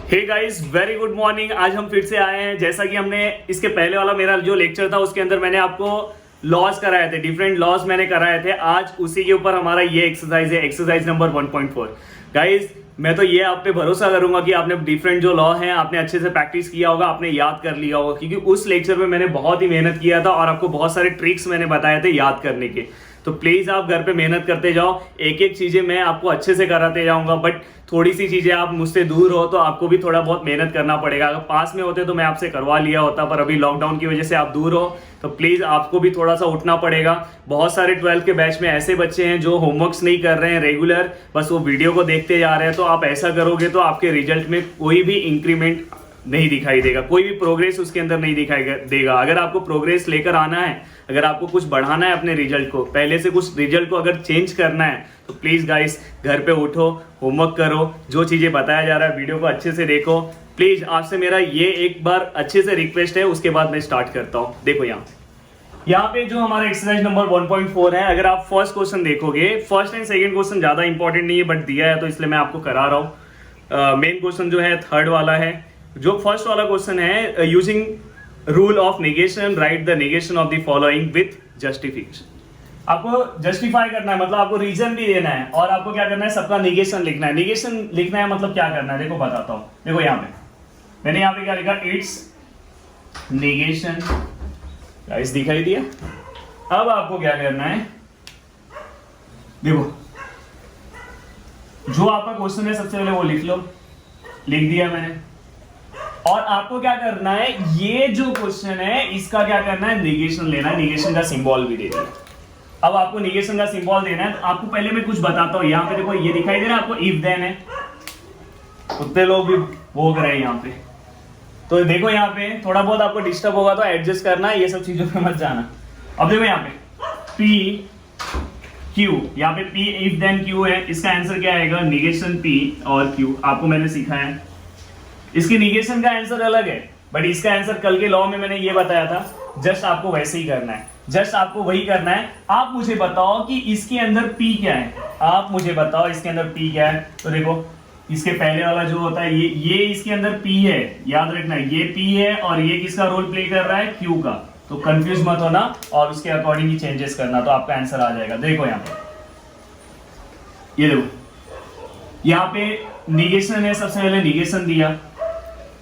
हे guys, very good morning. आज हम फिर से आए हैं। जैसा कि हमने इसके पहले वाला मेरा जो लेक्चर था उसके अंदर मैंने आपको लॉज कराए थे, डिफरेंट लॉज मैंने कराए थे। आज उसी के ऊपर हमारा ये एक्सरसाइज है, एक्सरसाइज नंबर 1.4। गाइस, मैं तो ये आप पे भरोसा करूंगा कि आपने डिफरेंट जो लॉ हैं आपने अच्छे से प्रैक्टिस किया होगा, आपने याद कर लिया होगा, क्योंकि उस लेक्चर में मैंने बहुत ही मेहनत किया था और आपको बहुत सारे ट्रिक्स मैंने बताए थे याद करने के। तो प्लीज आप घर पे मेहनत करते जाओ, एक एक चीजें मैं आपको अच्छे से कराते जाऊंगा। बट थोड़ी सी चीजें आप मुझसे दूर हो तो आपको भी थोड़ा बहुत मेहनत करना पड़ेगा। अगर पास में होते तो मैं आपसे करवा लिया होता, पर अभी लॉकडाउन की वजह से आप दूर हो तो प्लीज आपको भी थोड़ा सा उठना पड़ेगा। बहुत सारे 12th के बैच में ऐसे बच्चे हैं जो होमवर्क्स नहीं कर रहे हैं रेगुलर, बस वो वीडियो को देखते जा रहे हैं। तो आप ऐसा करोगे तो आपके रिजल्ट में कोई भी इंक्रीमेंट नहीं दिखाई देगा, कोई भी प्रोग्रेस उसके अंदर नहीं दिखाई देगा। अगर आपको प्रोग्रेस लेकर आना है, अगर आपको कुछ बढ़ाना है अपने रिजल्ट को, पहले से कुछ रिजल्ट को अगर चेंज करना है तो प्लीज गाइस घर पे उठो, होमवर्क करो, जो चीजें बताया जा रहा है वीडियो को अच्छे से देखो। प्लीज आपसे मेरा ये एक बार अच्छे से रिक्वेस्ट है, उसके बाद मैं स्टार्ट करता हूँ। देखो यहाँ पे जो हमारा एक्सरसाइज नंबर 1.4 है, अगर आप फर्स्ट क्वेश्चन देखोगे, फर्स्ट एंड सेकंड क्वेश्चन ज्यादा इंपॉर्टेंट नहीं है बट दिया है तो इसलिए मैं आपको करा रहा हूँ। मेन क्वेश्चन जो है थर्ड वाला है। जो फर्स्ट वाला क्वेश्चन है, using rule of negation right the negation of the following with justification. आपको जस्टिफाई करना है, मतलब आपको रीजन भी देना है और आपको क्या करना है, सबका नेगेशन लिखना है। नेगेशन लिखना है मतलब क्या करना है, देखो बताता हूं। देखो यहाँ पे मैंने यहाँ पे क्या लिखा, इट्स नेगेशन, गाइस दिखाई दिया। अब आपको क्या करना है, देखो जो आपका क्वेश्चन है सबसे पहले वो लिख लो, लिख दिया मैंने। और आपको क्या करना है, ये जो क्वेश्चन है इसका क्या करना है, नेगेशन लेना है, नेगेशन का सिंबल भी देना है। अब आपको नेगेशन का सिंबल देना है तो आपको पहले मैं कुछ बताता हूं। यहाँ पे देखो ये दिखाई दे रहा है आपको, इफ देन है, उतने लोग भी भोग रहे हैं यहाँ पे। तो देखो यहाँ पे थोड़ा बहुत आपको डिस्टर्ब होगा तो एडजस्ट करना है, ये सब चीजों पे मत जाना। अब देखो यहाँ पे पी क्यू, यहाँ पे पी इफ देन क्यू है, इसका आंसर क्या आएगा, नेगेशन पी और क्यू। आपको मैंने सिखाया है, इसकी नेगेशन का आंसर अलग है बट इसका आंसर कल के लॉ में मैंने ये बताया था। जस्ट आपको वैसे ही करना है, जस्ट आपको वही करना है। आप मुझे बताओ कि इसके अंदर P क्या है, आप मुझे बताओ इसके अंदर P क्या है। तो देखो इसके पहले वाला जो होता है ये इसके अंदर P है, याद रखना ये P है और ये किसका रोल प्ले कर रहा है, Q का। तो कंफ्यूज मत होना और उसके अकॉर्डिंग ही चेंजेस करना, तो आपका आंसर आ जाएगा। देखो यहाँ पे ये देखो, यहाँ पे निगेशन है, सबसे पहले निगेशन दिया।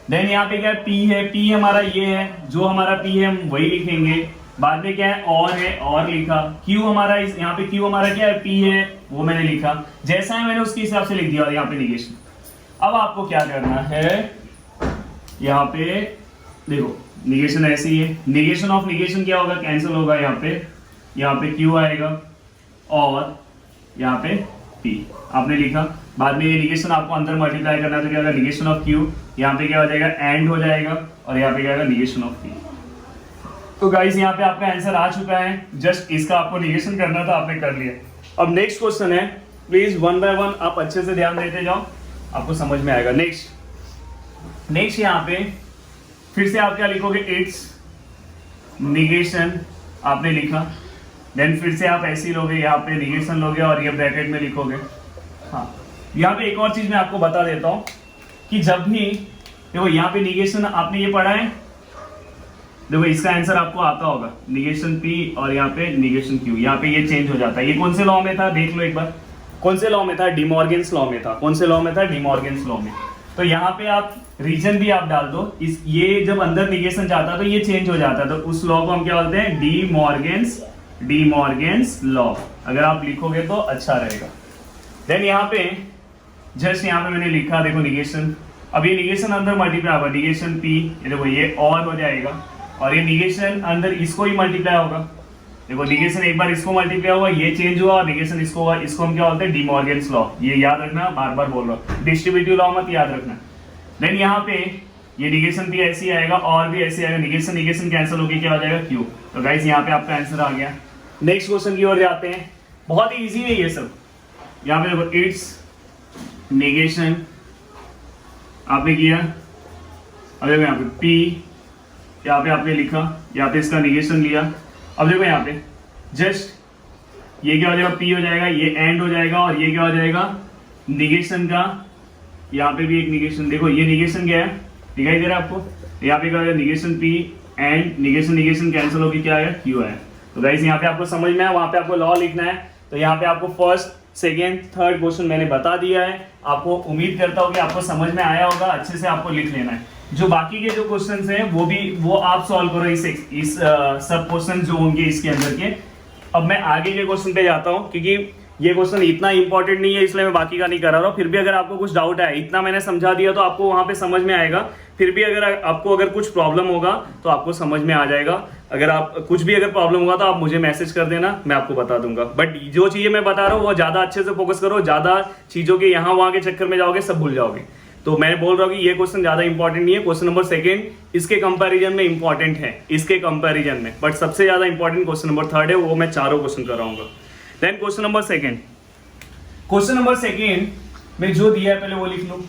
देन यहाँ पे क्या है, P है, P हमारा ये है, जो हमारा P है हम वही लिखेंगे। बाद में क्या है, और लिखा। Q हमारा यहाँ पे Q हमारा क्या है, P है, वो मैंने लिखा। जैसा है मैंने उसके हिसाब से लिख दिया। और यहाँ पे निगेशन। अब आपको क्या करना है, यहाँ पे देखो निगेशन ऐसे ही है। निगेशन ऑफ निगेशन क्या होगा, कैंसिल होगा। यहाँ पे Q आएगा और यहाँ पे P आपने लिखा। बाद में ये निगेशन आपको अंदर मल्टीप्लाई करना है तो क्या होगा, निगेशन ऑफ Q, यहाँ पे क्या हो जाएगा, एंड हो जाएगा और यहाँ पे क्या होगा, निगेशन ऑफ P। तो गाइस यहाँ पे आपका आंसर आ चुका है, जस्ट इसका आपको निगेशन करना था, आपने कर लिया। अब नेक्स्ट क्वेश्चन है, प्लीज वन बाय वन आप अच्छे से ध्यान देते जाओ, आपको समझ में आएगा। नेक्स्ट यहाँ पे फिर से आप क्या लिखोगे, इट्स निगेशन आपने लिखा। देन फिर से आप ऐसे ही लोगे, यहाँ पे निगेशन लोगे और ये ब्रैकेट में लिखोगे। हाँ, यहाँ पे एक और चीज मैं आपको बता देता हूँ कि जब भी देखो यहाँ पे निगेशन आपने ये पढ़ा है, देखो इसका आंसर आपको आता होगा, निगेशन P और यहाँ पे निगेशन Q। यहाँ पे ये चेंज हो जाता है। ये कौन से लॉ में था, देख लो एक बार, कौन से लॉ में था, डिमॉर्गन्स लॉ में था। कौन से लॉ में था, डिमॉर्गन्स लॉ में। तो यहाँ पे आप रीजन भी आप डाल दो, इस ये जब अंदर निगेशन जाता है तो ये चेंज हो जाता है, तो उस लॉ को हम क्या बोलते हैं, डिमॉर्गन्स लॉ। अगर आप लिखोगे तो अच्छा रहेगा। देन यहाँ पे जस्ट यहाँ पे मैंने लिखा, देखो निगेशन। अब ये निगेशन अंदर मल्टीप्लाई होगा, निगेशन P, ये देखो ये और हो जाएगा और ये निगेशन अंदर इसको ही मल्टीप्लाई होगा। देखो निगेशन एक बार इसको मल्टीप्लाई हुआ, ये चेंज हुआ और निगेशन इसको हुआ। इसको हम क्या बोलते हैं, डिमॉर्गन्स लॉ। ये याद रखना, बार बार बोल रहा हूँ, डिस्ट्रीब्यूटिव लॉ मत याद रखना। देन यहाँ पे ये निगेशन P ऐसे आएगा और भी ऐसे आएगा, निगेशन कैंसिल होकर क्या हो जाएगा, Q। तो गाइस यहाँ पे आपका आंसर आ गया। नेक्स्ट क्वेश्चन की ओर जाते हैं, बहुत ही ईजी है ये सब। यहाँ पे देखो इट्स नेगेशन आपने किया। अब देखो यहाँ पे P, यहाँ पे आपने लिखा, यहाँ पे इसका निगेशन लिया। अब देखो यहाँ पे जस्ट ये क्या हो जाएगा, P हो जाएगा, ये एंड हो जाएगा और ये क्या हो जाएगा, निगेशन का यहाँ पे भी एक निगेशन, देखो ये निगेशन क्या है, दिखाई दे रहा है आपको, यहाँ पे क्या है negation P and negation negation cancel होगी, क्या आएगा Q आया। तो गाइस यहाँ पे आपको समझ में आया, वहाँ पे आपको लॉ लिखना है। तो यहाँ पे आपको फर्स्ट सेकेंड थर्ड क्वेश्चन मैंने बता दिया है, आपको उम्मीद करता हूँ कि आपको समझ में आया होगा, अच्छे से आपको लिख लेना है। जो बाकी के जो क्वेश्चंस हैं वो आप सॉल्व करो, इस सब क्वेश्चन जो होंगे इसके अंदर के। अब मैं आगे के क्वेश्चन पे जाता हूँ, क्योंकि ये क्वेश्चन इतना इंपॉर्टेंट नहीं है, इसलिए मैं बाकी का नहीं करा रहा हूँ। फिर भी अगर आपको कुछ डाउट है, इतना मैंने समझा दिया तो आपको वहां पे समझ में आएगा। फिर भी अगर आपको कुछ प्रॉब्लम होगा तो आपको समझ में आ जाएगा। अगर आप कुछ भी अगर प्रॉब्लम होगा तो आप मुझे मैसेज कर देना, मैं आपको बता दूंगा। बट जो चीजें मैं बता रहा हूँ वो ज्यादा अच्छे से फोकस करो, ज्यादा चीजों के यहाँ वहां के चक्कर में जाओगे सब भूल जाओगे। तो मैं बोल रहा हूँ कि ये क्वेश्चन ज्यादा इंपॉर्टेंट नहीं है। क्वेश्चन नंबर सेकंड इसके कंपैरिजन में इंपॉर्टेंट है, इसके कंपैरिजन में, बट सबसे ज्यादा इंपॉर्टेंट क्वेश्चन नंबर थर्ड है, वो मैं चारों क्वेश्चन कराऊंगा। Then question number second, question number second में जो दिया है पहले वो लिख लो।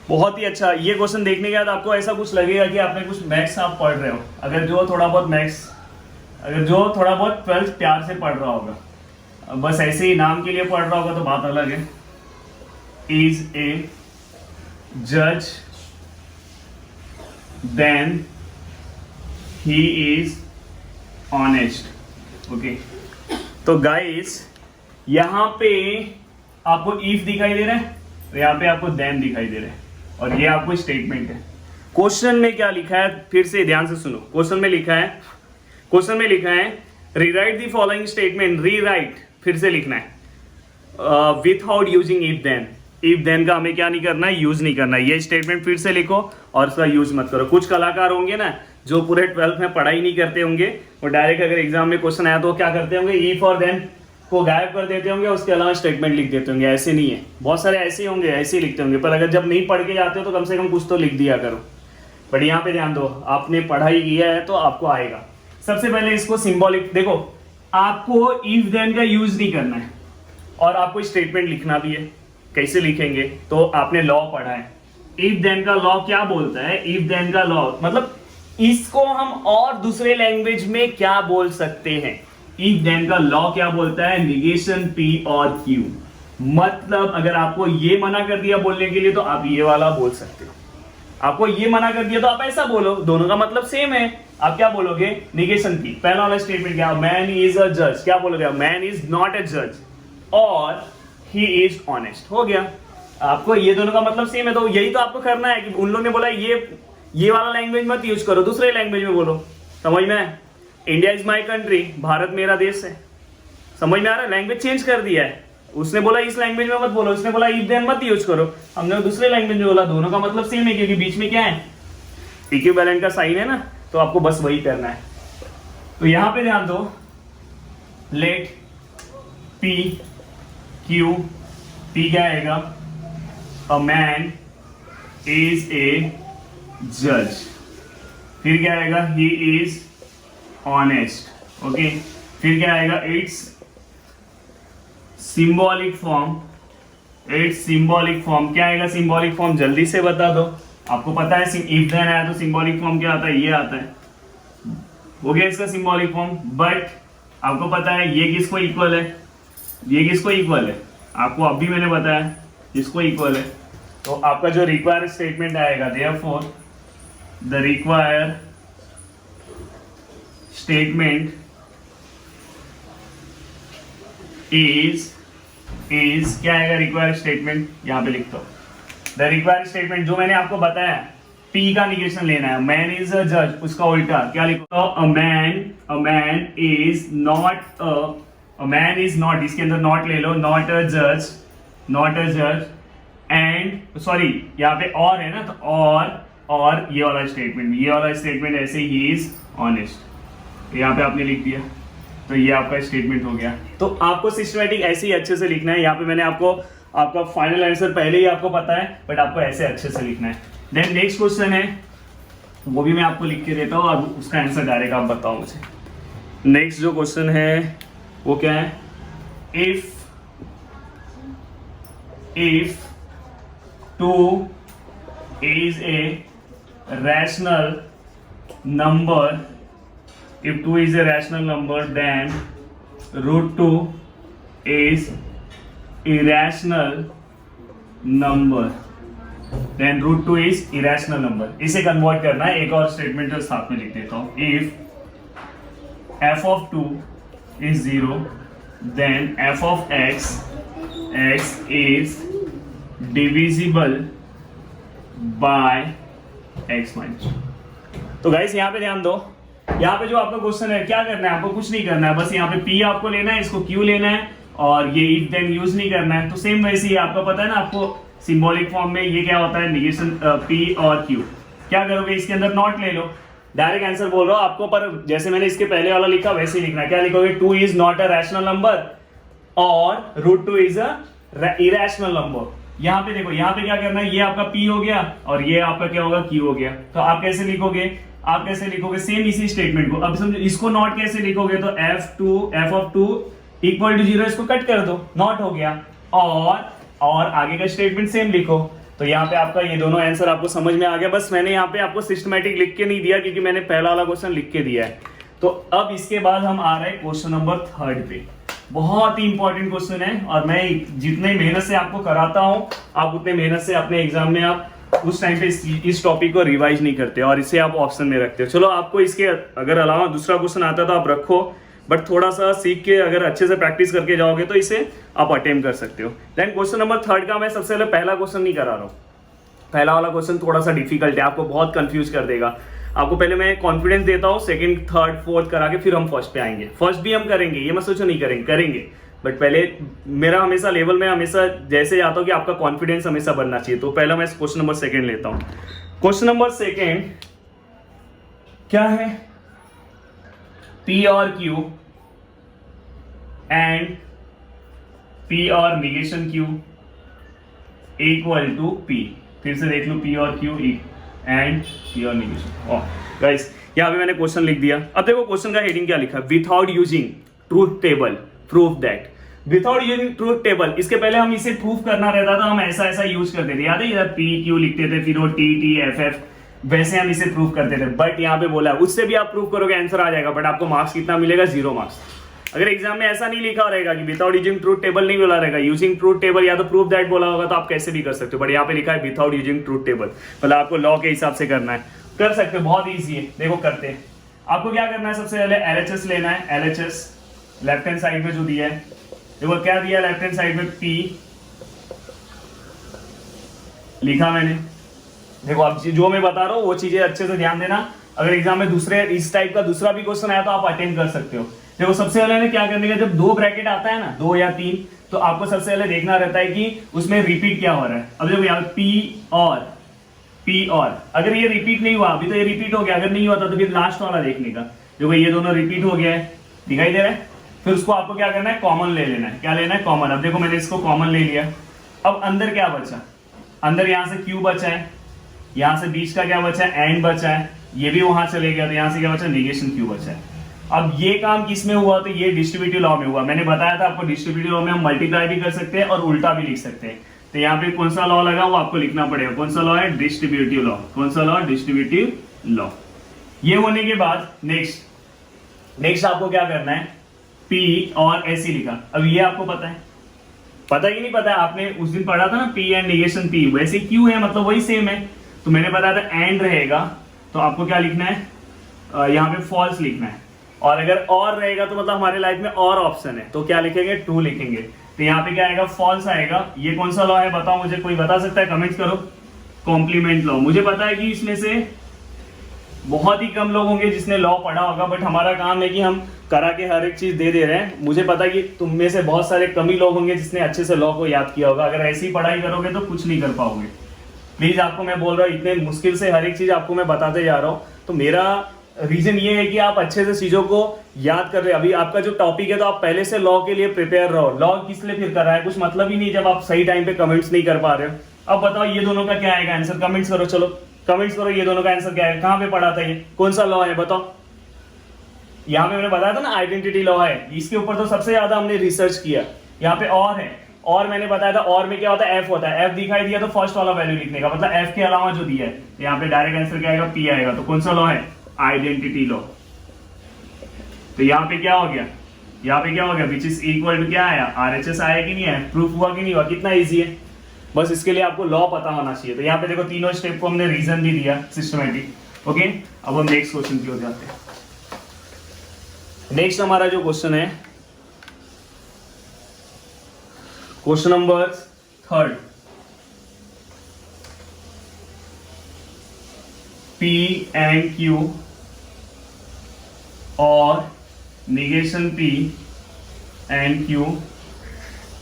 बहुत ही अच्छा, ये क्वेश्चन देखने के बाद आपको ऐसा कुछ लगेगा कि आपने कुछ मैथ्स आप पढ़ रहे हो। अगर जो थोड़ा बहुत मैथ्स, अगर जो थोड़ा बहुत 12th प्यार से पढ़ रहा होगा, बस ऐसे ही नाम के लिए पढ़ रहा होगा तो बात अलग है। इज ए जज then he is honest. Okay, तो गाइस यहां पे आपको इफ दिखाई दे रहा है, तो यहां पे आपको देन दिखाई दे रहा है, और ये आपको स्टेटमेंट है। क्वेश्चन में क्या लिखा है, फिर से ध्यान से सुनो। क्वेश्चन में लिखा है rewrite the following statement, rewrite फिर से लिखना है without using if then. If then का हमें क्या नहीं करना है, यूज नहीं करना है। ये स्टेटमेंट फिर से लिखो और उसका यूज मत करो। कुछ कलाकार होंगे ना जो पूरे 12th में पढ़ाई नहीं करते होंगे, वो डायरेक्ट अगर एग्जाम में क्वेश्चन आया तो क्या करते होंगे, इफ और देन को गायब कर देते होंगे, उसके अलावा स्टेटमेंट लिख देते होंगे। ऐसे नहीं है, बहुत सारे ऐसे होंगे, ऐसे ही लिखते होंगे। पर अगर जब नहीं पढ़ के जाते हो तो कम से कम कुछ तो लिख दिया करो। बट यहाँ पे ध्यान दो, आपने पढ़ाई किया है तो आपको आएगा। सबसे पहले इसको सिंबॉलिक देखो, आपको इफ देन का यूज नहीं करना है और आपको स्टेटमेंट लिखना भी है। कैसे लिखेंगे, तो आपने लॉ पढ़ा है। इफ देन का लॉ क्या बोलता है, इफ देन का लॉ मतलब इसको हम और दूसरे लैंग्वेज में क्या बोल सकते हैं। इफ देन का लॉ क्या बोलता है, निगेशन P और Q। मतलब अगर आपको ये मना कर दिया बोलने के लिए तो आप ये वाला बोल सकते हो, आपको ये मना कर दिया तो आप ऐसा बोलो, दोनों का मतलब सेम है। आप क्या बोलोगे, निगेशन P, पहला वाला स्टेटमेंट क्या, मैन इज अ जज, क्या बोलोगे, मैन इज नॉट अ जज और ही इज ऑनेस्ट। हो गया, आपको ये दोनों का मतलब सेम है। तो यही तो आपको करना है कि उन लोगों ने बोला ये वाला लैंग्वेज मत यूज करो, दूसरे लैंग्वेज में बोलो। समझ में आया, India is my country, Bharat मेरा देश है। समझ में आ रहा है, लैंग्वेज चेंज कर दिया है। उसने बोला इस लैंग्वेज में मत बोलो, उसने बोला इफ देन मत यूज करो, हमने दूसरे लैंग्वेज में बोला। दोनों का मतलब सेम है, क्योंकि बीच में क्या है, इक्विवेलेंट का साइन है ना, तो आपको बस वही करना है। तो यहां पे ध्यान दो, लेट P Q, P क्या आएगा, अ मैन इज ए जज, फिर क्या आएगा, ही इज ऑनेस्ट। ओके, फिर क्या आएगा, it's symbolic form, it's symbolic form. क्या आएगा सिंबॉलिक फॉर्म, जल्दी से बता दो। आपको पता है इफ देन आया तो सिंबॉलिक फॉर्म क्या आता है, ये आता है। हो गया इसका सिंबॉलिक फॉर्म। बट आपको पता है ये किसको इक्वल है, ये किसको इक्वल है, आपको अभी मैंने बताया किसको इक्वल है। तो आपका जो रिक्वायर स्टेटमेंट आएगा, therefore the require statement is क्या आएगा, रिक्वायर स्टेटमेंट यहां पे लिखता हूं। द रिक्वायर स्टेटमेंट जो मैंने आपको बताया, P का निगेशन लेना है, मैन इज अ जज, उसका उल्टा क्या लिखो, a man is not a man is not, इसके अंदर नॉट ले लो, नॉट अ जज एंड सॉरी यहाँ पे और है ना, तो और ये वाला स्टेटमेंट ऐसे ही इज ऑनेस्ट, यहाँ पे आपने लिख दिया। तो ये आपका स्टेटमेंट हो गया। तो आपको सिस्टमैटिक ऐसे ही अच्छे से लिखना है। यहाँ पे मैंने आपका फाइनल आंसर पहले ही आपको पता है, बट आपको ऐसे अच्छे से लिखना है। देन नेक्स्ट क्वेश्चन है, वो भी मैं आपको लिख के देता हूँ और उसका आंसर डायरेक्ट आप बताओ मुझे। नेक्स्ट जो क्वेश्चन है वो क्या है, if 2 is a rational number, if 2 is a rational number, then root 2 is irrational number, then √2 is irrational number. इसे कन्वर्ट करना है। एक और स्टेटमेंट तो साथ में लिख देता हूं, if f(2) is 0 then f(x) is divisible by x minus। तो गाइस यहाँ पे ध्यान दो, यहाँ पे जो आपका क्वेश्चन है क्या करना है, आपको कुछ नहीं करना है, बस यहाँ पे p आपको लेना है, इसको q लेना है और ये इफ देन यूज नहीं करना है। तो सेम वैसे ही आपको पता है ना, आपको सिंबॉलिक फॉर्म में ये क्या होता है, निगेशन p और q। क्या करोगे, इसके अंदर नॉट ले लो, डायरेक्ट आंसर बोल रहा हूं आपको, पर जैसे मैंने इसके पहले वाला लिखा वैसे ही लिखना है। क्या लिखोगे, 2 is not a rational number और √2 इज अ इरेशनल नंबर। यहाँ पे देखो, यहाँ पे क्या करना है, ये आपका p हो गया और ये आपका क्या होगा, q हो गया। तो आप कैसे लिखोगे, आप कैसे लिखोगे, सेम इसी स्टेटमेंट को। अब समझो इसको नॉट कैसे लिखोगे, तो f(2) इक्वल टू 0 इसको कट कर दो, नॉट हो गया, और आगे का स्टेटमेंट सेम लिखो। तो यहाँ पे आपका ये दोनों आंसर आपको समझ में आ गया। बस मैंने यहाँ पे आपको सिस्टमैटिक लिख के नहीं दिया क्योंकि मैंने पहला वाला क्वेश्चन लिख के दिया है। तो अब इसके बाद हम आ रहे हैं क्वेश्चन नंबर 3 पे। बहुत ही इंपॉर्टेंट क्वेश्चन है और मैं जितने मेहनत से आपको कराता हूँ, आप उतने मेहनत से अपने एग्जाम में आप उस टाइम पे इस टॉपिक को रिवाइज नहीं करते और इसे आप ऑप्शन में रखते हो। चलो, आपको इसके अगर अलावा दूसरा क्वेश्चन आता है तो आप रखो, बट थोड़ा सा सीख के अगर अच्छे से प्रैक्टिस करके जाओगे तो इसे आप अटेम्प्ट कर सकते हो। देन क्वेश्चन नंबर 3 का मैं सबसे पहले पहला क्वेश्चन नहीं करा रहा हूँ। पहला वाला क्वेश्चन थोड़ा सा डिफिकल्ट है, आपको बहुत कंफ्यूज कर देगा। आपको पहले मैं कॉन्फिडेंस देता हूँ, सेकंड थर्ड फोर्थ करा के फिर हम फर्स्ट पे आएंगे। फर्स्ट भी हम करेंगे, ये मत सोचो नहीं करेंगे, बट पहले मेरा हमेशा लेवल में हमेशा जैसे आता हूँ कि आपका कॉन्फिडेंस हमेशा बनना चाहिए। तो पहला मैं क्वेश्चन नंबर 2 लेता हूँ। क्वेश्चन नंबर 2 क्या है, p और q एंड p और negation q equal to p। फिर से देख लो, p और q एंड p और निगेशन। गाइस, यहाँ पे मैंने क्वेश्चन लिख दिया। अब देखो क्वेश्चन का हेडिंग क्या लिखा, without using truth table proof that. Without using truth table, इसके पहले हम इसे प्रूफ करना रहता था, हम ऐसा यूज करते थे, याद है, इधर p q लिखते थे, फिर वो t t f f, वैसे हम इसे प्रूफ करते थे। बट यहाँ पे बोला है उससे भी आप प्रूफ करोगे आंसर आ जाएगा, बट आपको मार्क्स कितना मिलेगा, 0 मार्क्स। अगर एग्जाम में ऐसा नहीं लिखा रहेगा कि विदाउट यूजिंग ट्रूथ टेबल नहीं बोला रहेगा, यूजिंग ट्रूथ टेबल या तो प्रूफ दैट बोला होगा, तो आप कैसे भी कर सकते हो। बट यहाँ पे लिखा है विदाउट यूजिंग ट्रूथ टेबल, मतलब आपको लॉ के हिसाब से करना है, कर सकते हो, बहुत ईजी है। देखो करते हैं, आपको क्या करना है, सबसे पहले LHS लेना है। LHS लेफ्ट हैंड साइड में जो दिया है, देखो क्या दिया, लेफ्ट हैंड साइड में P लिखा मैंने। देखो अब जो मैं बता रहा हूँ वो चीजें अच्छे से ध्यान देना, अगर एग्जाम में दूसरे इस टाइप का दूसरा भी क्वेश्चन आया तो आप अटेम्प्ट कर सकते हो। देखो सबसे पहले ने क्या करने का, जब 2 ब्रैकेट आता है ना, 2 या 3, तो आपको सबसे पहले देखना रहता है कि उसमें रिपीट क्या हो रहा है। अब देखो यहाँ P और अगर ये रिपीट नहीं हुआ, अभी तो ये रिपीट हो गया, अगर नहीं हुआ तो फिर लास्ट वाला देखने का, देखो ये दोनों रिपीट हो गया है, दिखाई दे रहा है। फिर उसको आपको क्या करना है, कॉमन ले लेना है। क्या लेना है, कॉमन। अब देखो मैंने इसको कॉमन ले लिया। अब अंदर क्या बचा, अंदर यहाँ से Q बचा है, यहाँ से बीच का क्या बचा है, एंड बचा है, ये भी वहां चले गया, तो यहाँ से क्या बचा, निगेशन Q बचा है। अब ये काम किस में हुआ, तो ये डिस्ट्रीब्यूटिव लॉ में हुआ। मैंने बताया था आपको, डिस्ट्रीब्यूटिव लॉ में हम मल्टीप्लाई भी कर सकते हैं और उल्टा भी लिख सकते हैं। तो यहाँ पे कौन सा लॉ लगा वो आपको लिखना पड़ेगा। कौन सा लॉ है, डिस्ट्रीब्यूटिव लॉ। कौन सा लॉ, डिस्ट्रीब्यूटिव लॉ। ये होने के बाद नेक्स्ट आपको क्या करना है, P और ऐसी लिखा। अब ये आपको पता है, पता ही नहीं पता है, आपने उस दिन पढ़ा था ना P एंड निगेशन P, वैसे Q है, मतलब वही सेम है। तो मैंने बताया था एंड रहेगा, तो आपको क्या लिखना है, यहाँ पे फॉल्स लिखना है। और अगर और रहेगा तो मतलब हमारे लाइफ में और ऑप्शन है, तो क्या लिखेंगे, ट्रू लिखेंगे। तो यहाँ पे क्या आएगा, फॉल्स आएगा। ये कौन सा लॉ है बताओ मुझे, कोई बता सकता है, कमेंट करो। Complement law. मुझे पता है कि इसमें से बहुत ही कम लोग होंगे जिसने लॉ पढ़ा होगा, बट हमारा काम है कि हम करा के हर एक चीज दे रहे हैं। मुझे पता है कि तुम में से बहुत सारे कम ही लोग होंगे जिसने अच्छे से लॉ को याद किया होगा। अगर ऐसी पढ़ाई करोगे तो कुछ नहीं कर पाओगे। प्लीज आपको मैं बोल रहा हूँ, इतने मुश्किल से हर एक चीज आपको मैं बताते जा रहा हूँ, तो मेरा रीजन ये है कि आप अच्छे से चीजों को याद कर रहे हैं। अभी आपका जो टॉपिक है तो आप पहले से लॉ के लिए प्रिपेयर रहो। लॉ किस लिए फिर कर रहा है, कुछ मतलब ही नहीं जब आप सही टाइम पे कमेंट्स नहीं कर पा रहे हो। अब बताओ ये दोनों का क्या आएगा आंसर, कमेंट्स करो, चलो कमेंट्स करो, ये दोनों का आंसर क्या है, कहाँ पे पढ़ा था ये, कौन सा लॉ है बताओ। यहाँ पे मैंने बताया था ना आइडेंटिटी लॉ है, इसके ऊपर तो सबसे ज्यादा हमने रिसर्च किया। यहाँ पे और है, और मैंने बताया था और में क्या होता है, एफ होता है। एफ दिखाई दिया तो फर्स्ट वाला वैल्यू लिखने का, मतलब एफ के अलावा जो दिया है, यहाँ पे डायरेक्ट आंसर क्या आएगा, पी आएगा। तो कौन सा लॉ है, आइडेंटिटी लॉ। तो यहाँ पे क्या हो गया, यहाँ पे क्या हो गया, विच इज इक्वल टू क्या आया, आरएचएस आया कि नहीं आया, प्रूफ हुआ कि नहीं हुआ, कितना ईजी है। बस इसके लिए आपको लॉ पता होना चाहिए। तो यहाँ पे देखो तीनों स्टेप को हमने रीजन भी दिया सिस्टमेटिक। ओके, अब हम नेक्स्ट क्वेश्चन की ओर जाते हैं। नेक्स्ट हमारा जो क्वेश्चन है, question number 3, P and Q और negation P and Q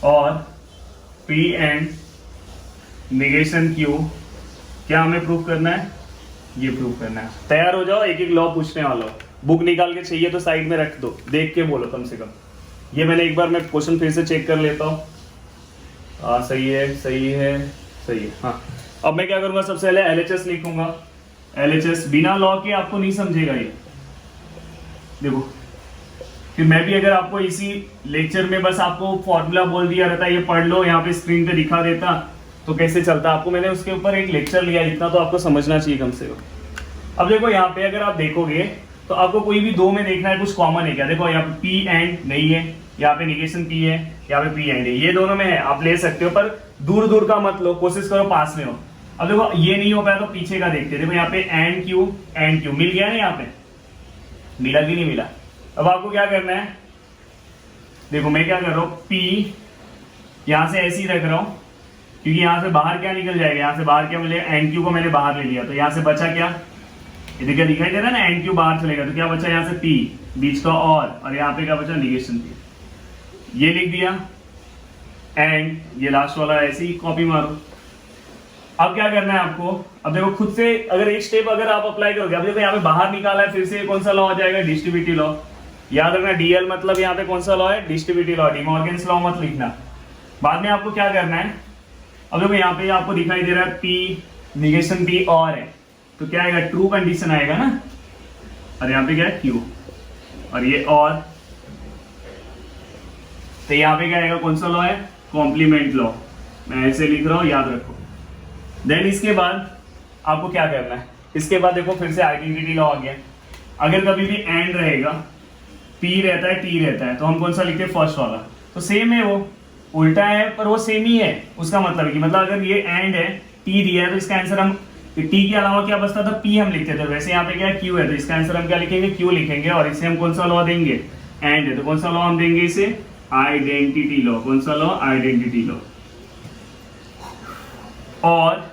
और P and negation Q, क्या हमें प्रूव करना है? ये प्रूव करना है। तैयार हो जाओ, एक एक लॉ पूछने वाला हो। बुक निकाल के चाहिए तो साइड में रख दो, देख के बोलो कम से कम। ये मैंने एक बार मैं क्वेश्चन फिर से चेक कर लेता हूँ। सही है, सही है, सही है। हाँ, अब मैं क्या करूँगा, सबसे पहले LHS लिखूंगा। LHS बिना लॉ के आपको नहीं समझेगा ये। देखो, फिर मैं भी अगर आपको इसी लेक्चर में बस आपको फॉर्मूला बोल दिया रहता, ये पढ़ लो, यहाँ पे स्क्रीन पे दिखा देता, तो कैसे चलता? आपको मैंने उसके ऊपर एक लेक्चर लिया, इतना तो आपको समझना चाहिए कम से कम। अब देखो यहाँ पे अगर आप देखोगे तो आपको कोई भी दो में देखना है, कुछ कॉमन है क्या? देखो यहाँ पे P एंड नहीं है, यहाँ पे निगेशन P है, यहाँ पे P एंड है, ये दोनों में है, आप ले सकते हो, पर दूर दूर का मत लो, कोशिश करो पास में हो। अब देखो ये नहीं हो पाया तो पीछे का देखते हैं। देखो यहाँ पे एंड क्यू मिल गया ना, यहाँ पे मिला कि नहीं मिला? अब आपको क्या करना है, देखो मैं क्या कर रहा हूँ, P यहाँ से ऐसे ही रख रहा हूँ, क्योंकि यहाँ से बाहर क्या निकल जाएगा, यहाँ से बाहर क्या मिलेगा, एंड क्यू को मैंने बाहर ले लिया, तो यहाँ से बचा क्या, ये क्या दिखाई दे रहा है ना, एंड क्यू बाहर चलेगा, तो क्या बचा यहाँ से P बीच का, और यहाँ पे क्या बचा, निगेशन P। ये लिख दिया, एंड ये लास्ट वाला ऐसे ही कॉपी मारो। अब क्या करना है आपको, अब देखो खुद से अगर एक स्टेप अगर आप अप्लाई करोगे, अब देखो यहाँ पे बाहर निकाला है, फिर से कौन सा लॉ आ जाएगा, डिस्ट्रीब्यूटिव लॉ। याद रखना DL मतलब यहाँ पे कौन सा लॉ है, डिस्ट्रीब्यूटिव लॉ, डिमॉर्गन्स लॉ मत लिखना। बाद में आपको क्या करना है, अब देखो यहाँ पे आपको दिखाई दे रहा है P निगेशन P और है, तो क्या आएगा, ट्रू कंडीशन आएगा ना, और यहाँ पे क्या है Q, और ये और, तो यहाँ पे क्या आएगा, कौन सा लॉ है, कॉम्प्लीमेंट लॉ। मैं ऐसे लिख रहा हूँ, याद रखो। देन इसके बाद आपको क्या करना है, इसके बाद देखो फिर से आइडेंटिटी लॉ आ गया। अगर कभी भी एंड रहेगा, P रहता है, T रहता है, तो हम कौन सा लिखते हैं, फर्स्ट वाला। तो सेम है, वो उल्टा है पर वो सेम ही है, उसका मतलब कि मतलब अगर ये एंड है, T दिया है, तो इसका आंसर हम T के अलावा क्या बचता था, P हम लिखते थे। वैसे यहाँ पे क्या है, Q है, तो इसका आंसर हम क्या लिखेंगे, Q लिखेंगे, और इसे हम कौन सा लॉ देंगे, एंड है, तो कौन सा लॉ हम देंगे इसे, आइडेंटिटी लॉ। कौन सा लॉ, आइडेंटिटी लॉ। और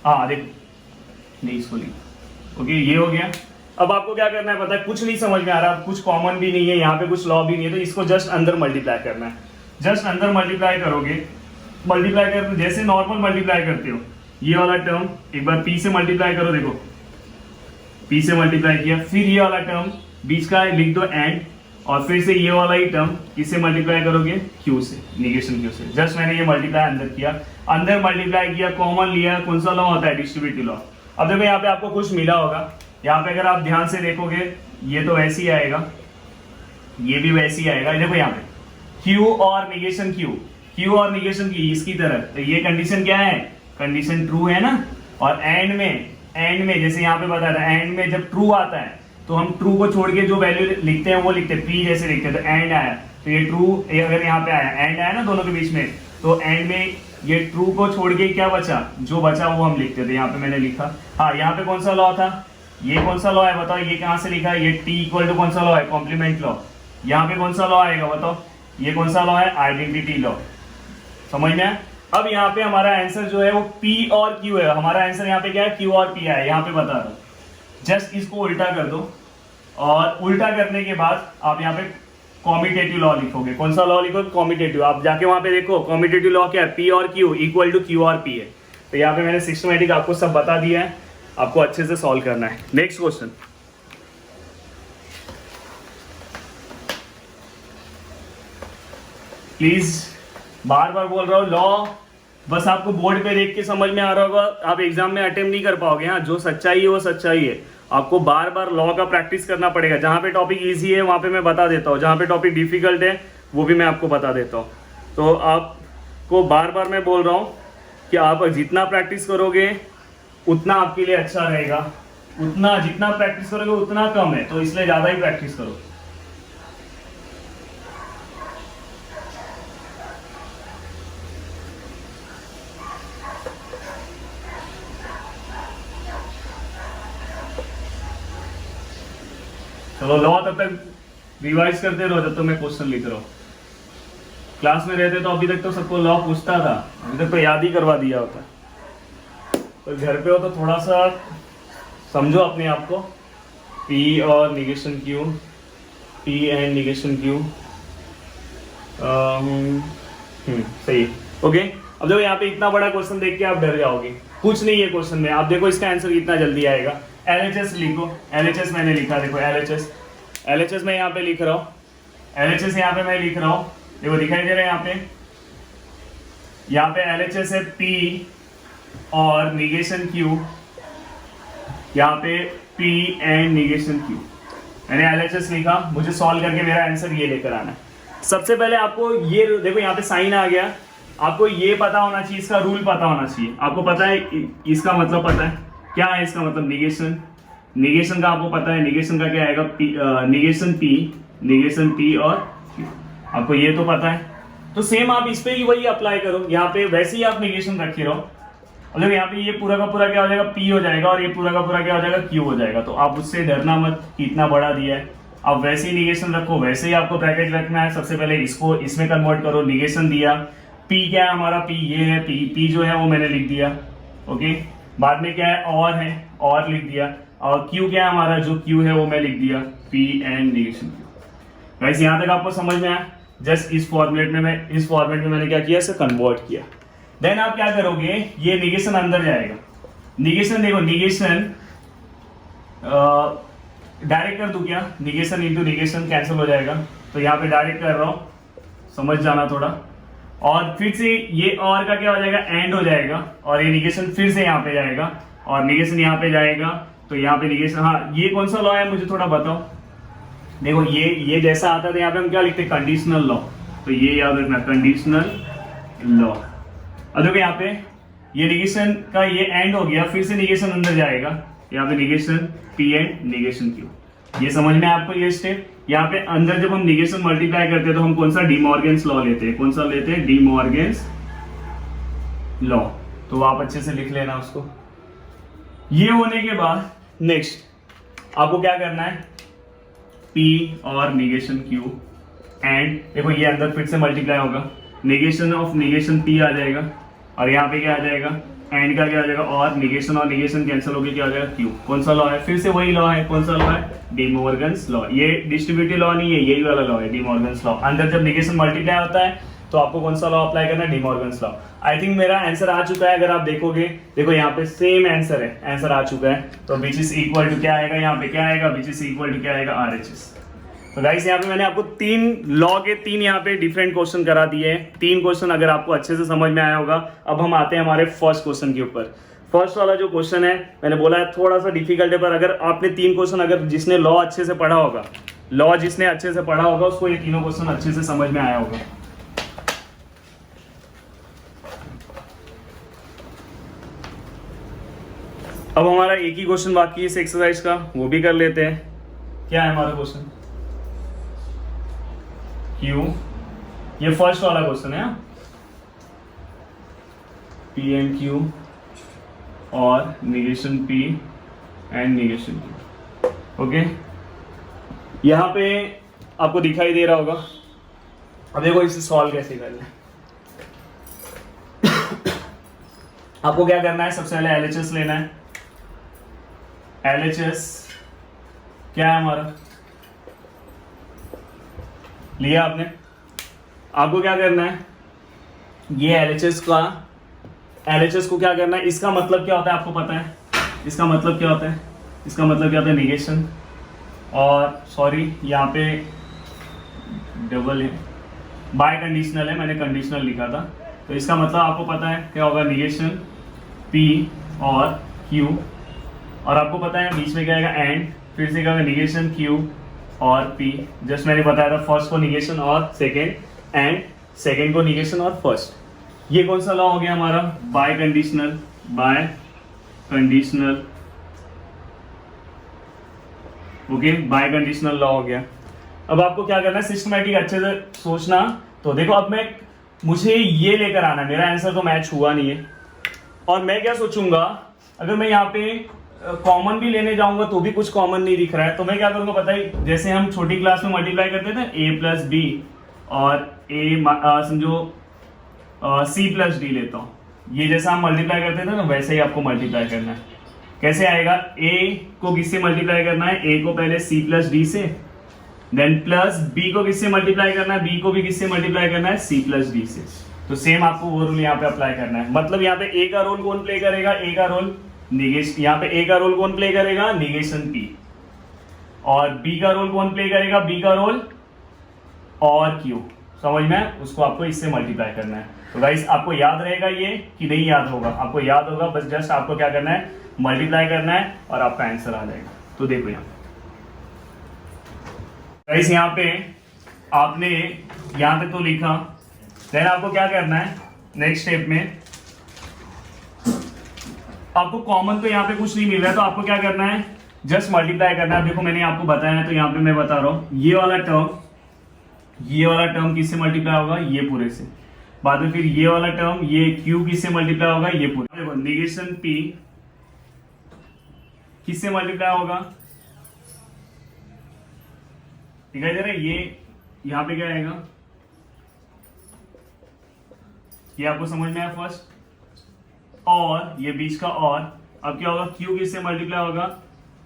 देखो नहीं, इसको लिख, ओके ये हो गया। अब आपको क्या करना है पता है, कुछ नहीं समझ में आ रहा, कुछ कॉमन भी नहीं है, यहाँ पे कुछ लॉ भी नहीं है, तो इसको जस्ट अंदर मल्टीप्लाई करना है। जस्ट अंदर मल्टीप्लाई करोगे, मल्टीप्लाई कर जैसे नॉर्मल मल्टीप्लाई करते हो, ये वाला टर्म एक बार P से मल्टीप्लाई करो, देखो P से मल्टीप्लाई किया, फिर ये वाला टर्म बीच का लिख दो एंड, और फिर से ये वाला ही टर्म किससे मल्टीप्लाई करोगे, Q से, निगेशन Q से। जस्ट मैंने ये मल्टीप्लाई अंदर किया, अंदर मल्टीप्लाई किया, कॉमन लिया, कौन सा लॉ होता है, डिस्ट्रीब्यूटिव लॉ। अब देखो यहाँ पे आपको कुछ मिला होगा, यहाँ पे अगर आप ध्यान से देखोगे, ये तो वैसे ही आएगा, ये भी वैसे ही आएगा। देखो यहाँ पे Q और निगेशन Q और निगेशन Q इसकी तरह, तो ये कंडीशन क्या है, कंडीशन ट्रू है ना। और एंड में जैसे यहाँ पे बता रहा है, एंड में जब ट्रू आता है तो हम ट्रू को छोड़ के जो वैल्यू लिखते हैं वो लिखते हैं, P जैसे लिखते हैं, तो एंड आया, तो ये ट्रू, अगर यहाँ पे आया, एंड आया ना दोनों के बीच में, तो एंड में ये ट्रू को छोड़ के क्या बचा, जो बचा वो हम लिखते थे। यहाँ पे मैंने लिखा, हाँ यहाँ पे कौन सा लॉ था, ये कौन सा लॉ है बताओ, ये कहाँ से लिखा है, ये T इक्वल टू कौन सा लॉ है, कॉम्प्लीमेंट लॉ। यहाँ पे कौन सा लॉ आएगा बताओ, ये कौन सा लॉ है, आइडेंटिटी लॉ। समझ में? अब यहाँ पे हमारा आंसर जो है वो P और Q है, हमारा आंसर यहाँ पे क्या है, Q और P है, यहाँ पे बता रहा हूँ। जस्ट इसको उल्टा कर दो, और उल्टा करने के बाद आप यहाँ पे कॉम्यूटेटिव लॉ लिखोगे। कौन सा लॉ लिखोगे, कॉम्यूटेटिव। आप जाके वहां पे देखो कॉम्यूटेटिव लॉ क्या है, P और Q इक्वल टू Q और P है। तो यहाँ पे मैंने सिस्टमैटिक आपको सब बता दिया है, आपको अच्छे से सॉल्व करना है। नेक्स्ट क्वेश्चन, प्लीज बार बार बोल रहा हूँ, लॉ बस आपको बोर्ड पे देख के समझ में आ रहा होगा, आप एग्जाम में अटेम्प्ट नहीं कर पाओगे। हाँ, जो सच्चाई है वो सच्चाई है, आपको बार बार लॉ का प्रैक्टिस करना पड़ेगा। जहाँ पे टॉपिक इजी है वहाँ पे मैं बता देता हूँ, जहाँ पे टॉपिक डिफिकल्ट है वो भी मैं आपको बता देता हूँ। तो आपको बार बार मैं बोल रहा हूँ कि आप जितना प्रैक्टिस करोगे उतना आपके लिए अच्छा रहेगा, उतना जितना प्रैक्टिस करोगे उतना कम है, तो इसलिए ज़्यादा ही प्रैक्टिस करो। चलो लॉ तब तक रिवाइज करते रहो जब तक मैं क्वेश्चन लिख रहा हूँ। क्लास में रहते तो अभी तक तो सबको लॉ पूछता था, अभी तक तो याद ही करवा दिया होता। तो घर पे हो तो थोड़ा सा समझो अपने आप को। P और negation Q, P and negation Q, सही है। ओके, अब देखो यहाँ पे इतना बड़ा क्वेश्चन देख के आप डर जाओगे, कुछ नहीं है क्वेश्चन में। आप देखो इसका आंसर कितना जल्दी आएगा। LHS लिखो, LHS मैंने लिखा, देखो LHS मैं यहाँ पे लिख रहा हूँ, LHS यहाँ पे मैं लिख रहा हूँ, देखो दिखाई दे रहा है यहाँ पे LHS है P और निगेशन Q, यहाँ पे P एंड निगेशन Q। मैंने LHS लिखा, मुझे सॉल्व करके मेरा आंसर ये लेकर आना है। सबसे पहले आपको ये देखो यहाँ पे साइन आ गया, आपको ये पता होना चाहिए, इसका रूल पता होना चाहिए। आपको पता है इसका मतलब पता है क्या है, इसका मतलब निगेशन का आपको पता है, निगेशन का क्या आएगा, निगेशन P और Q, आपको ये तो पता है। तो सेम आप इस पे ही वही अप्लाई करो, यहाँ पे वैसे ही आप निगेशन रखे रहो। मतलब यहाँ पे ये पूरा का पूरा क्या हो जाएगा, P हो जाएगा, और ये पूरा का पूरा क्या हो जाएगा, Q हो जाएगा। तो आप उससे डरना मत कि इतना बड़ा दिया है, आप वैसे ही निगेशन रखो, वैसे ही आपको ब्रैकेट रखना है। सबसे पहले इसको इसमें कन्वर्ट करो, निगेशन दिया, P क्या है हमारा, P ये है, P जो है वो मैंने लिख दिया। ओके, बाद में क्या है, और लिख दिया, और Q क्या है हमारा, जो Q है वो मैं लिख दिया, P and negation Q। Guys यहाँ तक आपको समझ में आया? जस्ट इस फॉर्मेट में मैंने क्या किया, इसे कन्वर्ट किया। देन आप क्या करोगे, ये निगेशन अंदर जाएगा, निगेशन देखो, निगेशन डायरेक्ट कर दूं क्या, निगेशन इंटू निगेशन कैंसिल हो जाएगा, तो यहाँ पे डायरेक्ट कर रहा हूँ, समझ जाना थोड़ा। और फिर से ये और का क्या हो जाएगा, एंड हो जाएगा, और ये निगेशन फिर से यहाँ पे जाएगा, और निगेशन यहाँ पे जाएगा, तो यहाँ पे निगेशन, हाँ ये कौन सा लॉ है मुझे थोड़ा बताओ। देखो ये जैसा आता था, यहाँ पे हम क्या लिखते हैं, कंडीशनल लॉ, तो ये याद रखना, कंडीशनल लॉ। अब देखो यहाँ पे ये निगेशन का ये एंड हो गया, फिर से निगेशन अंदर जाएगा, यहाँ पे negation P and negation Q। ये समझ में आपको ये स्टेप। यहाँ पे अंदर जब हम निगेशन मल्टीप्लाई करते हैं तो हम कौन सा, डिमॉर्गन्स लॉ लेते हैं, कौन सा लेते हैं, डिमॉर्गन्स लॉ। तो आप अच्छे से लिख लेना उसको। ये होने के बाद नेक्स्ट आपको क्या करना है, P और निगेशन Q एंड देखो ये अंदर फिर से मल्टीप्लाई होगा, निगेशन ऑफ निगेशन P आ जाएगा, और यहाँ पे क्या आ जाएगा, एंड का क्या आ जाएगा, और निगेशन कैंसिल होकर क्या आ जाएगा, Q। कौन सा लॉ है, फिर से वही लॉ है, कौन सा लॉ है, डिमॉर्गन्स लॉ। ये डिस्ट्रीब्यूटिव लॉ नहीं है, यही वाला लॉ है, डिमॉर्गन्स लॉ। अंदर जब निगेशन मल्टीप्लाई होता है तो आपको कौन सा लॉ अप्लाई करना है, डिमॉर्गन्स लॉ। आई थिंक मेरा आंसर आ चुका है, अगर आप देखोगे, देखो यहाँ पे सेम आंसर है, आंसर आ चुका है। तो विच इज इक्वल टू क्या आएगा, यहाँ पे क्या आएगा, विच इज इक्वल टू क्या आएगा, RHS। तो गाइस यहाँ पे मैंने आपको 3 लॉ के 3 यहाँ पे डिफरेंट क्वेश्चन करा दिए हैं। 3 क्वेश्चन अगर आपको अच्छे से समझ में आया होगा। अब हम आते हैं हमारे फर्स्ट क्वेश्चन के ऊपर। फर्स्ट वाला जो क्वेश्चन है, मैंने बोला है थोड़ा सा डिफिकल्ट है, पर अगर आपने 3 क्वेश्चन, अगर जिसने लॉ अच्छे से पढ़ा होगा, उसको ये तीनों क्वेश्चन अच्छे से समझ में आया होगा। अब हमारा एक ही क्वेश्चन बाकी है इस एक्सरसाइज का, वो भी कर लेते हैं। क्या है हमारा क्वेश्चन, Q, ये फर्स्ट वाला क्वेश्चन है, P एंड Q और negation P and negation Q। Okay, यहां पे आपको दिखाई दे रहा होगा। अब देखो इसे सॉल्व कैसे करना है। आपको क्या करना है, सबसे पहले LHS लेना है। LHS क्या है हमारा, लिया आपने। आपको क्या करना है, ये LHS को क्या करना है, इसका मतलब क्या होता है आपको पता है, इसका मतलब क्या होता है, निगेशन, और सॉरी यहाँ पे डबल है, बाय कंडीशनल है, मैंने कंडीशनल लिखा था। तो इसका मतलब आपको पता है क्या होगा, निगेशन P और Q, और आपको पता है बीच में क्या आएगा, एंड, फिर से क्या होगा, निगेशन Q और P। जस्ट मैंने बताया था, फर्स्ट को निगेशन और सेकेंड, एंड सेकेंड को निगेशन और फर्स्ट। ये कौन सा लॉ हो गया हमारा, bye conditional okay, bye conditional law हो गया। अब आपको क्या करना है, सिस्टमैटिक अच्छे से सोचना। तो देखो अब मुझे ये लेकर आना, मेरा आंसर तो मैच हुआ नहीं है, और मैं क्या सोचूंगा, अगर मैं यहाँ पे कॉमन भी लेने जाऊंगा तो भी कुछ कॉमन नहीं दिख रहा है, तो मैं क्या करूंगा पता है, जैसे हम छोटी क्लास में मल्टीप्लाई करते थे a प्लस बी और a समझो c प्लस डी लेता हूँ, ये जैसा हम मल्टीप्लाई करते थे ना वैसे ही आपको मल्टीप्लाई करना है। कैसे आएगा, a को किससे मल्टीप्लाई करना है, a को पहले c प्लस डी से, देन प्लस b को किससे मल्टीप्लाई करना है, b को भी किससे मल्टीप्लाई करना है, c प्लस डी से। तो सेम आपको वो रूल यहाँ पे अप्लाई करना है। मतलब यहाँ पे a का रोल कौन प्ले करेगा, a का रोल निगेशन, यहाँ पे a का रोल कौन प्ले करेगा, निगेशन p, और b का रोल कौन प्ले करेगा, b का रोल और q। समझ में, उसको आपको इससे मल्टीप्लाई करना है। तो गाइस आपको याद रहेगा ये कि नहीं याद होगा, आपको याद होगा, बस जस्ट आपको क्या करना है, मल्टीप्लाई करना है और आपका आंसर आ जाएगा। तो देखो यहाँ गाइस, यहाँ पे आपने यहाँ पे तो लिखा, देन आपको क्या करना है नेक्स्ट स्टेप में, आपको कॉमन तो यहाँ पे कुछ नहीं मिल रहा है, तो आपको क्या करना है, जस्ट मल्टीप्लाई करना है। देखो मैंने आपको बताया है तो यहाँ पे मैं बता रहा हूँ, ये वाला टर्म किससे मल्टीप्लाई होगा, ये पूरे से, बाद में फिर ये वाला टर्म, ये क्यू किससे मल्टीप्लाई होगा, ये पूरे। देखो निगेशन p किससे मल्टीप्लाई होगा, दिखाई दे रहा है, ये यहाँ पे क्या आएगा, ये आपको समझ में आया फर्स्ट, और ये बीच का और, अब क्या होगा, q किससे मल्टीप्लाई होगा,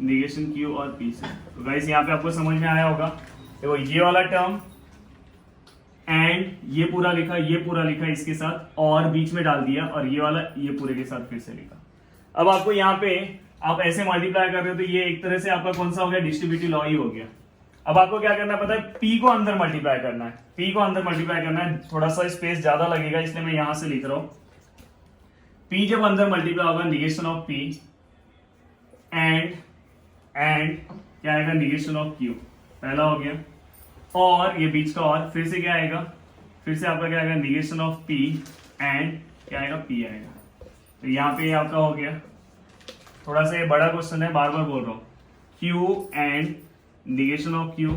निगेशन q और p से। तो गाइस यहाँ पे आपको समझ में आया होगा। देखो ये वाला टर्म एंड ये पूरा लिखा इसके साथ, और बीच में डाल दिया, और ये वाला ये पूरे के साथ फिर से लिखा। अब आपको यहाँ पे आप ऐसे मल्टीप्लाई कर रहे हो तो ये एक तरह से आपका कौन सा हो गया, डिस्ट्रीब्यूटिव लॉ ही हो गया। अब आपको क्या करना है पता है, p को अंदर मल्टीप्लाई करना है, p को अंदर मल्टीप्लाई करना है, थोड़ा सा स्पेस ज्यादा लगेगा इसलिए मैं यहां से लिख रहा हूं। p जब अंदर मल्टीप्लाई होगा, निगेशन ऑफ p एंड क्या आएगा, निगेशन ऑफ q, पहला हो गया, और ये बीच का और, फिर से क्या आएगा, फिर से आपका क्या आएगा, निगेशन ऑफ p एंड क्या आएगा, p आएगा। तो यहाँ पे आपका हो गया, थोड़ा सा ये बड़ा क्वेश्चन है, बार बार बोल रहा हूँ, q and negation of q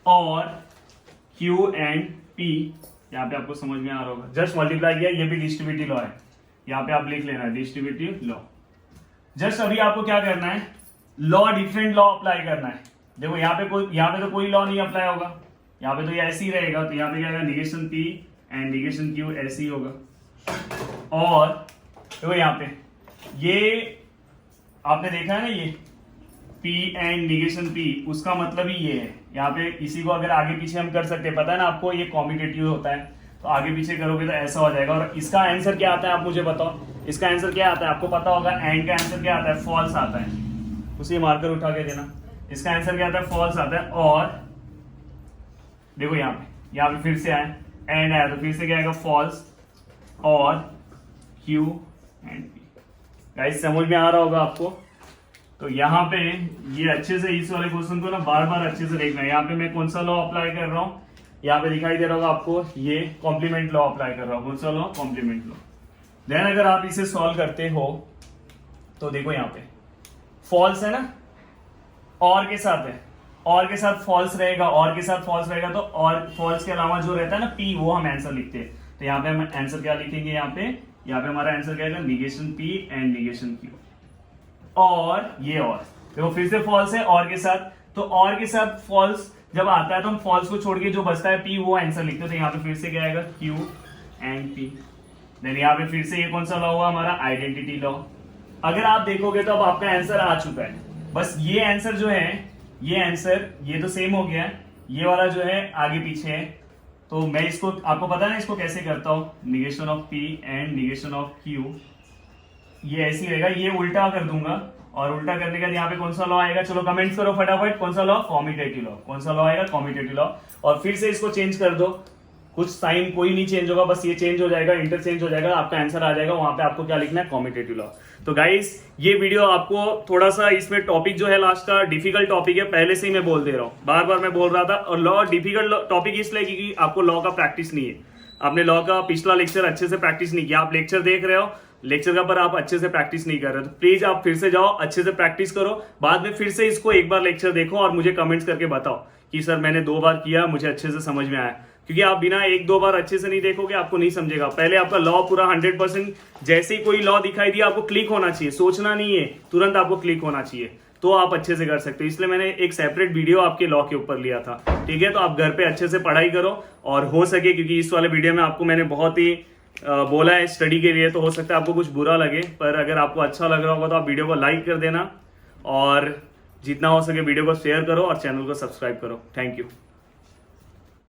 और q एंड p, यहाँ पे आपको समझ में आ रहा होगा, जस्ट मल्टीप्लाई किया, ये भी डिस्ट्रीब्यूटिव लॉ है, यहाँ पे आप लिख लेना है डिस्ट्रीब्यूटिव लॉ। जस्ट अभी आपको क्या करना है, लॉ डिफरेंट लॉ अप्लाई करना है। देखो यहाँ पे तो कोई लॉ नहीं अप्लाई होगा, यहाँ पे तो ये ऐसे ही रहेगा, तो यहाँ पे क्या होगा, negation p and negation q ऐसे ही होगा। और देखो यहाँ पे ये आपने देखा है ना, ये p एंड निगेशन p, उसका मतलब ही ये है। यहाँ पे इसी को अगर आगे पीछे हम कर सकते हैं, पता है ना आपको, ये कॉम्यूटेटिव होता है, तो आगे पीछे करोगे तो ऐसा हो जाएगा। और इसका आंसर क्या आता है आप मुझे बताओ, इसका आंसर क्या आता है आपको पता होगा, एंड का आंसर क्या आता है, फॉल्स आता है। उसी मार्कर उठा के देना, इसका आंसर क्या आता है, फॉल्स आता है। और देखो यहाँ पे फिर से आए, एंड आया तो फिर से क्या आएगा, फॉल्स, और q एंड p। गाइस समझ में आ रहा होगा आपको। तो यहाँ पे ये अच्छे से इस वाले क्वेश्चन को ना बार बार अच्छे से देखना है। यहाँ पे मैं कौन सा लॉ अप्लाई कर रहा हूँ, यहाँ पे दिखाई दे रहा होगा आपको, ये कॉम्प्लीमेंट लॉ अप्लाई कर रहा हूँ। कौन सा लॉ, कॉम्प्लीमेंट लॉ। देन अगर आप इसे सॉल्व करते हो तो देखो यहाँ पे फॉल्स है ना, और के साथ है, और के साथ फॉल्स रहेगा, और के साथ फॉल्स रहेगा, तो और फॉल्स के अलावा जो रहता है ना p, वो हम आंसर लिखते हैं। तो यहाँ पे हम आंसर क्या लिखेंगे, यहाँ पे हमारा आंसर क्या है, negation p and negation q। और ये और देखो फिर से फॉल्स है और के साथ, तो और के साथ फॉल्स जब आता है तो हम फॉल्स को छोड़ के जो बचता है p, वो आंसर लिखते हैं। तो यहाँ पे फिर से क्या आएगा, q एंड p। देन यहाँ पे फिर से ये कौन सा लॉ हुआ हमारा, आइडेंटिटी लॉ। अगर आप देखोगे तो अब आपका आंसर आ चुका है। बस ये आंसर जो है, ये आंसर ये तो सेम हो गया है, ये वाला जो है आगे पीछे है। तो मैं इसको, आपको पता है ना इसको कैसे करता हूँ, negation of p and negation of q, ये ऐसे ही रहेगा, ये उल्टा कर दूंगा। और उल्टा करने का यहाँ पे कौन सा लॉ आएगा, चलो कमेंट्स करो फटाफट, कौन सा लॉ, कॉम्यूटेटिव लॉ। कौन सा लॉ आएगा, कॉम्यूटेटिव लॉ। और फिर से इसको चेंज कर दो, कुछ साइन कोई नहीं चेंज होगा, बस ये चेंज हो जाएगा, इंटरचेंज हो जाएगा, आपका आंसर आ जाएगा। वहां पे आपको क्या लिखना है, कॉम्यूटेटिव लॉ। तो गाइस ये वीडियो आपको थोड़ा सा, इसमें टॉपिक जो है लास्ट का डिफिकल्ट टॉपिक है, पहले से ही मैं बोल दे रहा हूँ, बार बार मैं बोल रहा था। और लॉ डिफिकल्ट टॉपिक इसलिए क्योंकि आपको लॉ का प्रैक्टिस नहीं है, आपने लॉ का पिछला लेक्चर अच्छे से प्रैक्टिस नहीं किया। आप लेक्चर देख रहे हो, लेक्चर का पर आप अच्छे से प्रैक्टिस नहीं कर रहे हो, तो प्लीज आप फिर से जाओ, अच्छे से प्रैक्टिस करो, बाद में फिर से इसको एक बार लेक्चर देखो और मुझे कमेंट्स करके बताओ कि सर मैंने 2 बार किया, मुझे अच्छे से समझ में आया। क्योंकि आप बिना एक दो बार अच्छे से नहीं देखोगे आपको नहीं समझेगा। पहले आपका लॉ पूरा 100%, जैसे ही कोई लॉ दिखाई दिया आपको क्लिक होना चाहिए, सोचना नहीं है, तुरंत आपको क्लिक होना चाहिए, तो आप अच्छे से कर सकते हो। इसलिए मैंने एक सेपरेट वीडियो आपके लॉ के ऊपर लिया था, ठीक है। तो आप घर पे अच्छे से पढ़ाई करो, और हो सके, क्योंकि इस वाले वीडियो में आपको मैंने बहुत ही बोला है स्टडी के लिए, तो हो सकता है आपको कुछ बुरा लगे, पर अगर आपको अच्छा लग रहा होगा तो आप वीडियो को लाइक कर देना, और जितना हो सके वीडियो को शेयर करो और चैनल को सब्सक्राइब करो। Thank you.